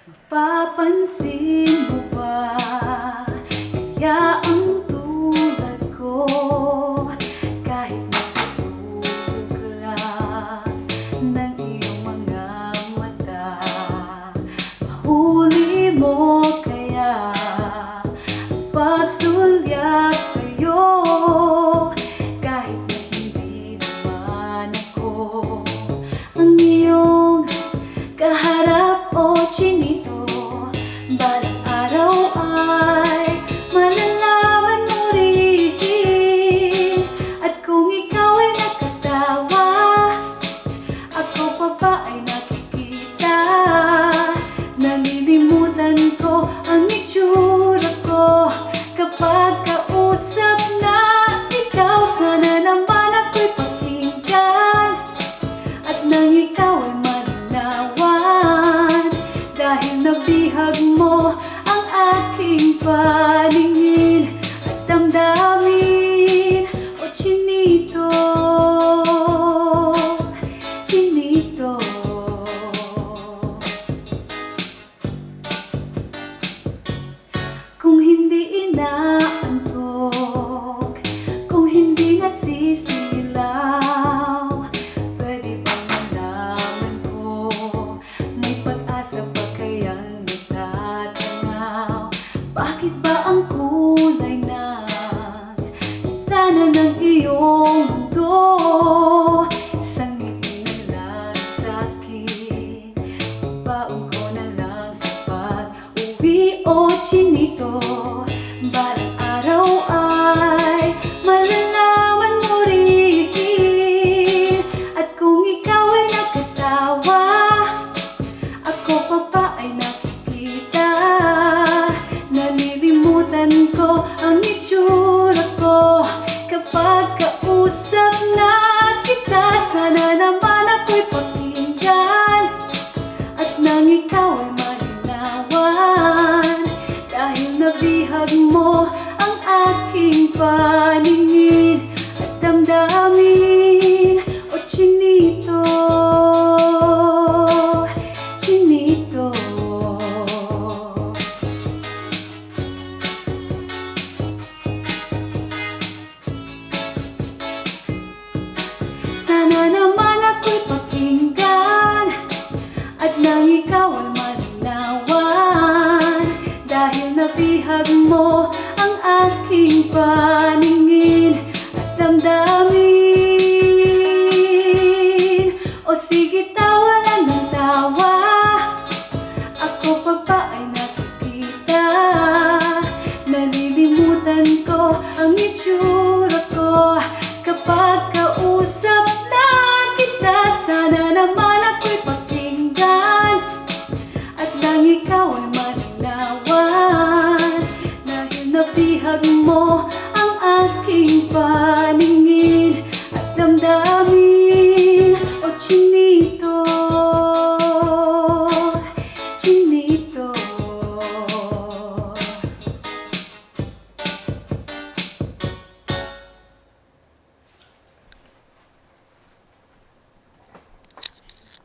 Papansin mo ba kaya ang tulad ko, kahit nasa sulok lang ng iyong mga mata, mahuli mo kaya ang pagsulyap sa'yo, kahit na hindi naman ako ang iyong kaharap o chinito. Balang araw ay malalaman mo rin, at kung ikaw ay nakatawa, ako pa ba ay nakikita? Nalilimutan ko ang itsura ko kapag kausap na ikaw. Sana naman ako'y pakinggan, at nang ikaw ay malinawan, dahil nabihag mo ang aking paningin at damdamin. O chinito, chinito, kung hindi inaantok, kung hindi nasisilaw, pwede bang malaman ko, may pag-asa pa kayang nagtatanaw? Bakit ba ang kulay ng bintana ng iyong mundo isang ngiti na lang sa'kin? Baon ko na lang sa pag-uwi, o chinito. Balang araw ay malalaman mo rin, at kung ikaw ay nakatawa, ako pa ba ay nakikita? Nalilimutan ko ang itsura ko kapag kausap na kita. Sana naman ako'y pakinggan, at nang ikaw ay malinawan, dahil nabihag mo ang aking paningin at damdamin. O chinito, chinito, sana naman ako'y pakinggan, at nang ikaw ay malinawan, dahil nabihag mo ang aking paningin at damdamin.